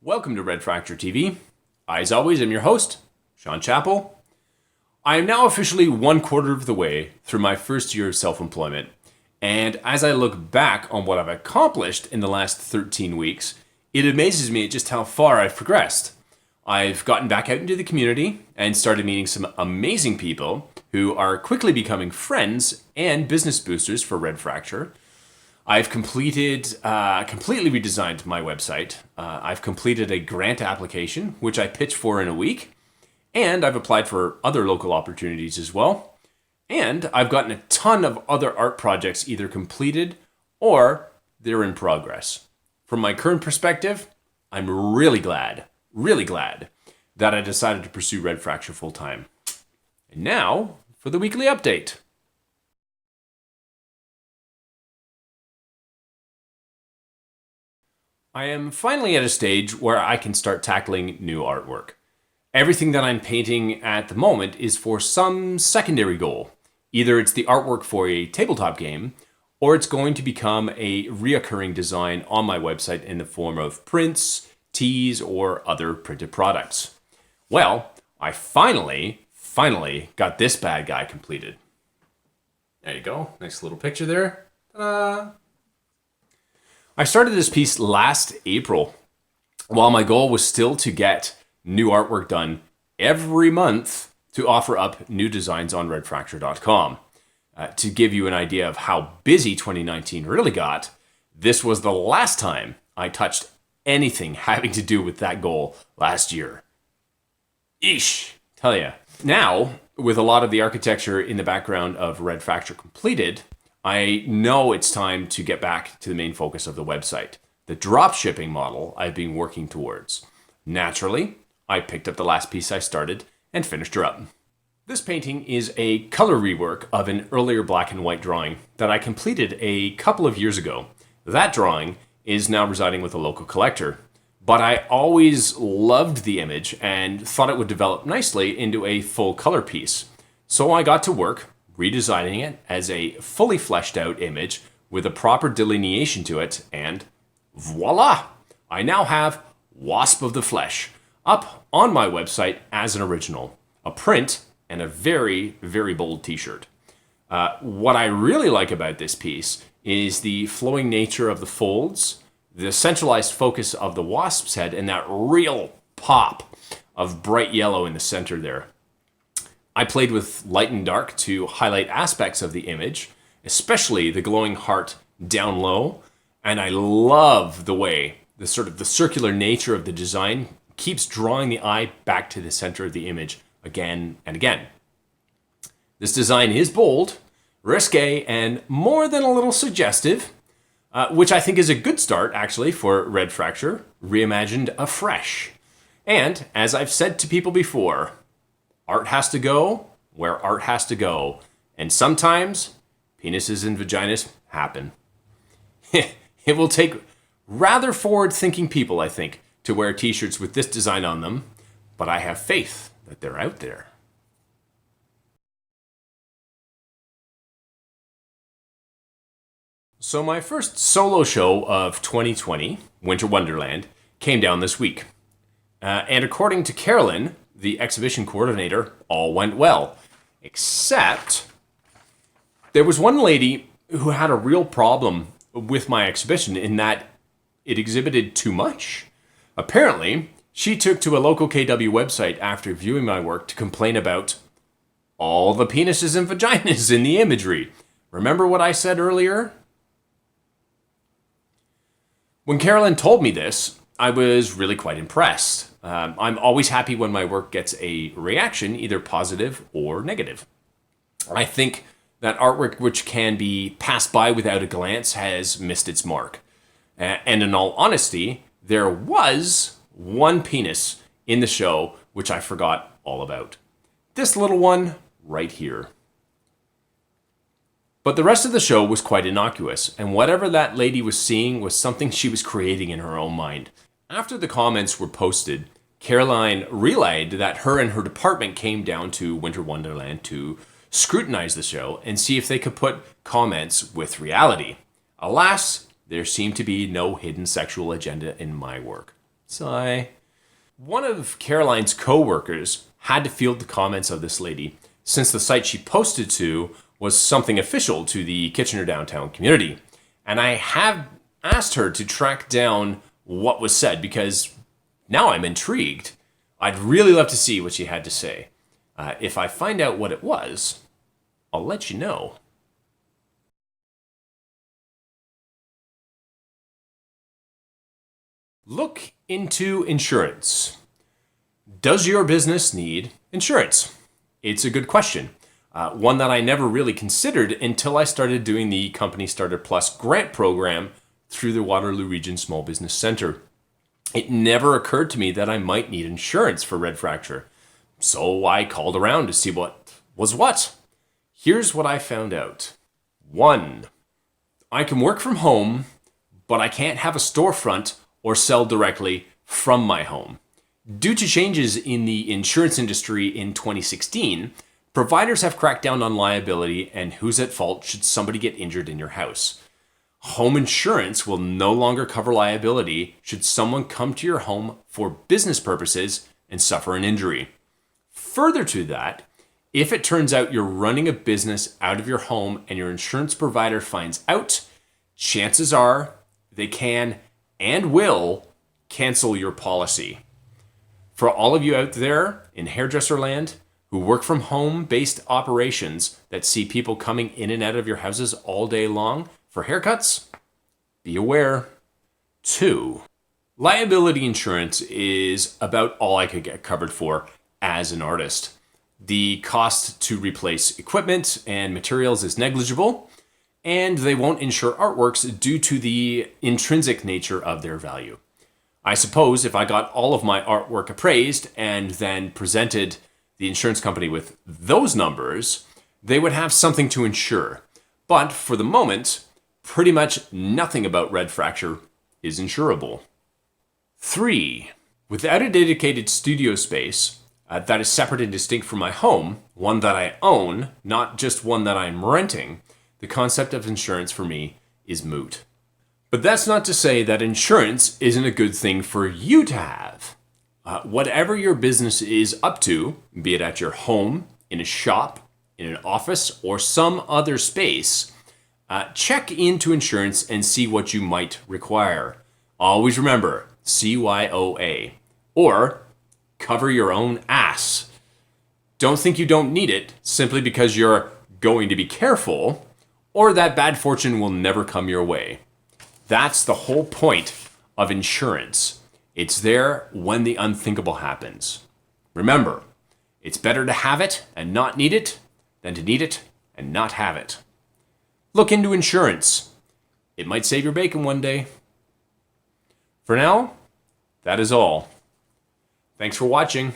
Welcome to Red Fracture TV. I, as always, am your host, Sean Chappell. I am now officially 1/4 of the way through my first year of self-employment, and as I look back on what I've accomplished in the last 13 weeks, it amazes me at just how far I've progressed. I've gotten back out into the community and started meeting some amazing people who are quickly becoming friends and business boosters for Red Fracture. I've completely redesigned my website. I've completed a grant application, which I pitched for in a week. And I've applied for other local opportunities as well. And I've gotten a ton of other art projects either completed or they're in progress. From my current perspective, I'm really glad that I decided to pursue Red Fracture full time. And now for the weekly update. I am finally at a stage where I can start tackling new artwork. Everything that I'm painting at the moment is for some secondary goal. Either it's the artwork for a tabletop game, or it's going to become a reoccurring design on my website in the form of prints, tees, or other printed products. Well, I finally got this bad guy completed. There you go, nice little picture there. Ta-da! I started this piece last April, while my goal was still to get new artwork done every month to offer up new designs on redfracture.com. To give you an idea of how busy 2019 really got, this was the last time I touched anything having to do with that goal last year. Yeesh, tell ya. Now, with a lot of the architecture in the background of Red Fracture completed, I know it's time to get back to the main focus of the website, the drop shipping model I've been working towards. Naturally, I picked up the last piece I started and finished her up. This painting is a color rework of an earlier black and white drawing that I completed a couple of years ago. That drawing is now residing with a local collector, but I always loved the image and thought it would develop nicely into a full color piece. So I got to work redesigning it as a fully fleshed out image with a proper delineation to it, and voila! I now have Wasp of the Flesh up on my website as an original, a print, and a very, very bold t-shirt. What I really like about this piece is the flowing nature of the folds, the centralized focus of the wasp's head, and that real pop of bright yellow in the center there. I played with light and dark to highlight aspects of the image, especially the glowing heart down low, and I love the way the circular nature of the design keeps drawing the eye back to the center of the image again and again. This design is bold, risque, and more than a little suggestive, which I think is a good start, actually, for Red Fracture, reimagined afresh. And, as I've said to people before, art has to go where art has to go. And sometimes, penises and vaginas happen. It will take rather forward-thinking people, I think, to wear t-shirts with this design on them, but I have faith that they're out there. So my first solo show of 2020, Winter Wonderland, came down this week. And according to Carolyn, the exhibition coordinator, all went well. Except there was one lady who had a real problem with my exhibition in that it exhibited too much. Apparently, she took to a local KW website after viewing my work to complain about all the penises and vaginas in the imagery. Remember what I said earlier? When Carolyn told me this, I was really quite impressed. I'm always happy when my work gets a reaction, either positive or negative. I think that artwork which can be passed by without a glance has missed its mark. And in all honesty, there was one penis in the show which I forgot all about. This little one right here. But the rest of the show was quite innocuous, and whatever that lady was seeing was something she was creating in her own mind. After the comments were posted, Caroline relayed that her and her department came down to Winter Wonderland to scrutinize the show and see if they could put comments with reality. Alas, there seemed to be no hidden sexual agenda in my work. Sigh. One of Caroline's co-workers had to field the comments of this lady, since the site she posted to was something official to the Kitchener downtown community. And I have asked her to track down what was said, because now I'm intrigued. I'd really love to see what she had to say. If I find out what it was, I'll let you know. Look into insurance. Does your business need insurance? It's a good question. One that I never really considered until I started doing the Company Starter Plus grant program through the Waterloo Region Small Business Center. It never occurred to me that I might need insurance for red fracture. So I called around to see what was what. Here's what I found out. 1. I can work from home, but I can't have a storefront or sell directly from my home. Due to changes in the insurance industry in 2016, providers have cracked down on liability and who's at fault should somebody get injured in your house. Home insurance will no longer cover liability should someone come to your home for business purposes and suffer an injury. Further to that, if it turns out you're running a business out of your home and your insurance provider finds out, chances are they can and will cancel your policy. For all of you out there in hairdresser land who work from home-based operations that see people coming in and out of your houses all day long for haircuts, be aware. 2, liability insurance is about all I could get covered for as an artist. The cost to replace equipment and materials is negligible, and they won't insure artworks due to the intrinsic nature of their value. I suppose if I got all of my artwork appraised and then presented the insurance company with those numbers, they would have something to insure. But for the moment, pretty much nothing about red fracture is insurable. 3, without a dedicated studio space that is separate and distinct from my home, one that I own, not just one that I'm renting, the concept of insurance for me is moot. But that's not to say that insurance isn't a good thing for you to have. Whatever your business is up to, be it at your home, in a shop, in an office, or some other space, check into insurance and see what you might require. Always remember, CYOA, or cover your own ass. Don't think you don't need it simply because you're going to be careful, or that bad fortune will never come your way. That's the whole point of insurance. It's there when the unthinkable happens. Remember, it's better to have it and not need it than to need it and not have it. Look into insurance. It might save your bacon one day. For now, that is all. Thanks for watching.